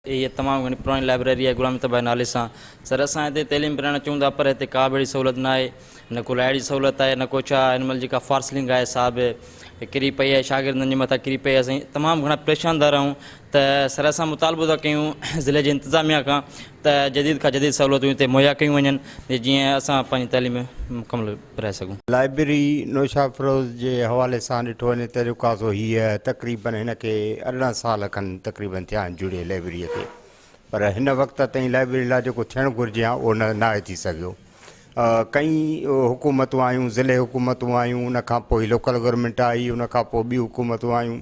ये तमाम घनी पुरानी लाइब्रेरी है गुलाम तबाई नाले से। सर असां हिते तैलीम पिराइण अचूं था पर हिते का बि सहूलियत न आहे, न को लाइट जी सहूलियत आहे, न को छा हिन महिल जेका फार्सलिंग आहे साहब किरी पई आहे, शागिर्दनि जे मथां किरी पई आहे। असां तमामु घणा परेशान था रहूं। त सर असां मुतालबो था कयूं ज़िले जे इंतिज़ामिया खां त जदीद खां जदीद सहूलियतूं हिते मुहैया कयूं वञनि जीअं असां पंहिंजी तैलीम मुकमल कराए सघूं। लाइब्रेरी नौशाद फिरोज़ जे हवाले सां ॾिठो वञे त जेका सो हीअ तक़रीबन हिन खे 18 साल खनि तक़रीबन थिया आहिनि जुड़े लाइब्रेरीअ खे, पर हिन वक़्त ताईं लाइब्रेरी लाइ जेको थियणु घुरिजे हा उहो न आहे थी सघियो। कई हुकूमतूं आयूं, ज़िले हुकूमतूं आयूं, उन खां पोइ लोकल गवर्नमेंट आई, उन खां पोइ ॿियूं हुकूमतूं आयूं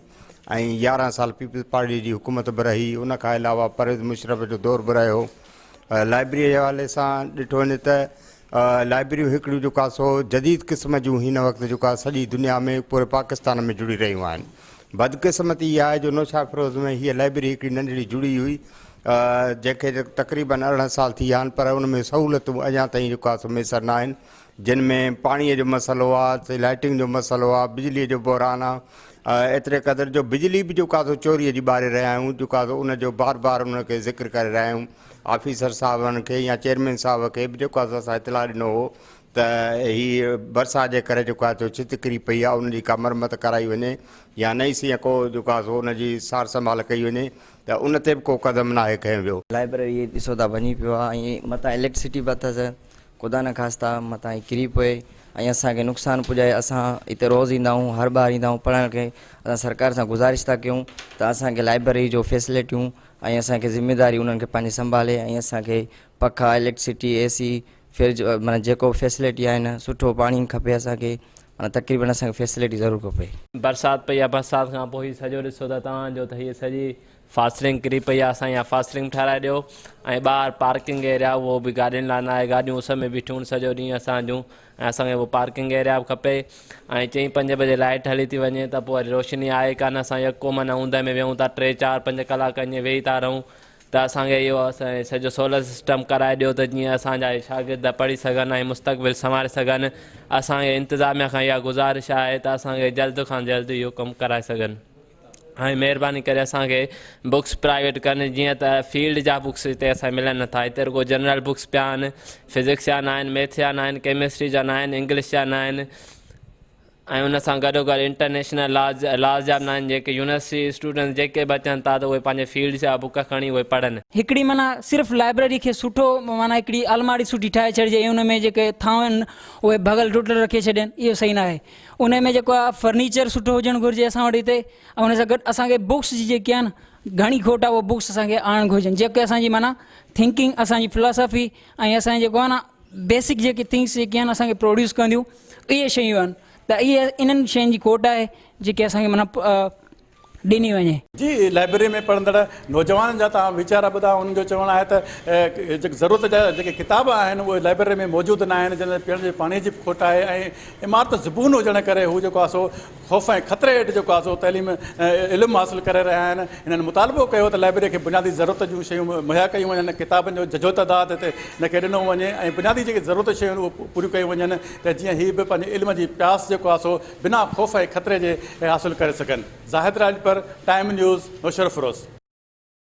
ऐं 11 साल पीपल्स पार्टी जी हुकूमत बि रही। उन खां अलावा परवेज़ मुशर्रफ जो दौर बि रहियो। लाइब्रेरी जे हवाले सां ॾिठो वञे त लाइब्रेरियूं हिकिड़ियूं जेका सो जदीद क़िस्म जूं हिन वक़्तु जेका सॼी दुनिया में पूरे पाकिस्तान में जुड़ी रहियूं आहिनि। बदकिस्मती इहा आहे जो नौशाद फिरोज़ में हीअ लाइब्रेरी हिकिड़ी नंढड़ी जुड़ी हुई जंहिंखे तक़रीबन 18 साल थी विया आहिनि, पर उन में सहूलियतूं अञा ताईं जेका सो मैसर न आहिनि, जिन में पाणीअ जो मसइलो आहे, लाइटिंग जो मसइलो आहे, बिजलीअ जो बहरान आहे। एतिरे क़दुरु जो बिजली बि जेका सो चोरीअ जी ॿारे रहिया आहियूं, जेका सो उनजो बार बार उनखे ज़िक्र करे रहिया आहियूं ऑफिसर साहबनि खे या चेयरमैन साहब खे बि जेको आहे असां इतलाह ॾिनो हो त हीअ बरसाति जे करे जेको आहे छित किरी पई आहे, उनजी का मरमत कराई वञे या नई सी को जेको आहे सो उनजी सार संभाल कई वञे त उन ते बि को क़दम नाहे खयो वियो। लाइब्रेरी ॾिसो था वञी पियो आहे ऐं मथां इलेक्ट्रिसिटी बि अथसि, ख़ुदा न ख़ास्ता मथां किरी पए ऐं असांखे नुक़सानु पुॼाए। असां हिते रोज़ ईंदा आहियूं, हर बार ईंदा आहियूं पढ़ण खे। असां सरकार सां गुज़ारिश था कयूं त असांखे लाइब्रेरी जो फैसिलिटियूं ऐं असांखे ज़िमेदारी उन्हनि खे पंहिंजी संभाले ऐं असांखे पखा, इलेक्ट्रिसिटी, AC, फ्रिज, माना जेको फैसिलिटी आहिनि, सुठो पाणी खपे असांखे, माना तक़रीबन असांखे फैसिलिटी ज़रूरु खपे। बरसाति पई आहे, बरसाति खां पोइ सॼो ॾिसो था तव्हांजो त हीअ सॼी फास्टरिंग किरी पई आहे। असां इहा फास्टरिंग ठाराए ॾियो ऐं ॿाहिरि पार्किंग एरिया उहो बि गाॾियुनि लाइ न आहे, गाॾियूं उस में बीठूं सॼो ॾींहुं असां जूं, ऐं असांखे उहो पार्किंग एरिया बि खपे। ऐं 4-5 बजे लाइट हली थी वञे त पोइ वरी रोशनी आहे कान, असां यको माना ऊंदहि में वेहूं था 3-4-5 कलाक ईअं वेही था रहूं। त असांखे इहो असांजे सॼो सोलर सिस्टम कराए ॾियो त जीअं असांजा शागिर्द पढ़ी सघनि ऐं मुस्तक़बिल संवारे सघनि। असांखे इंतिज़ामिया खां इहा गुज़ारिश आहे त असांखे जल्द खां जल्द इहो कमु कराए सघनि ऐं महिरबानी करे असांखे बुक्स प्राइवेट कनि, जीअं त फील्ड जा बुक्स हिते असांखे मिलनि नथा। हिते रुगो जनरल बुक्स पिया आहिनि, फिज़िक्स जा न आहिनि, मैथ्स जा न आहिनि, केमिस्ट्री जा न आहिनि, इंग्लिश जा न आहिनि ऐं उन सां गॾोगॾु इंटरनेशनल लॉज जा बि न आहिनि। जेके यूनिवर्सिटी स्टूडेंट जेके बि अचनि था त उहे पंहिंजे फील्ड जा बुक खणी उहे पढ़नि। हिकिड़ी माना सिर्फ़ु लाइब्रेरी खे सुठो माना हिकिड़ी अलमारी सुठी ठाहे छॾिजे ऐं उन में जेके थांव आहिनि उहे भॻल टुटल रखे छॾनि, इहो सही न आहे। उन में जेको आहे फर्नीचर सुठो हुजणु घुरिजे असां वटि हिते, ऐं उन सां गॾु असांखे बुक्स जी जेके आहिनि घणी खोट आहे उहे बुक्स असांखे आणणु घुरिजनि, जेके असांजी माना थिंकिंग, असांजी फिलोसफी ऐं असांजे जेको आहे न बेसिक जेके थिंग्स जेके आहिनि असांखे प्रोड्यूस कंदियूं, इहे शयूं आहिनि। त इहे इन्हनि शयुनि जी खोट आहे जेके असांखे माना ॾिनी वञे। जी, लाइब्रेरी में पढ़ंदड़ नौजवाननि जा तव्हां वीचार ॿुधा, उन्हनि जो चवणु आहे त जेके ज़रूरत जा जेके किताब आहिनि उहे लाइब्रेरी में मौजूदु न आहिनि, जंहिं पीअण जे पाणी जी खोट आहे ऐं इमारत ज़बून हुजण करे हू जेको आहे सो ख़ौफ़ ऐं ख़तरे हेठि जेको आहे सो तइलीम इल्मु हासिलु करे रहिया आहिनि। हिननि मुतालबो कयो त लाइब्रेरी खे बुनियादी ज़रूरत जूं शयूं मुहैया कयूं वञनि, किताबनि जो झझो तइदाद हिते हिनखे ॾिनो वञे ऐं बुनियादी जेके ज़रूरत शयूं उहे पूरियूं कयूं वञनि त जीअं हीअ बि पंहिंजे इल्म जी प्यास जेको आहे सो बिना ख़ौफ़ ऐं ख़तरे जे हासिलु करे सघनि। ज़ाहिद राज पर टाइम न्यूज़, नौशाद फिरोज़।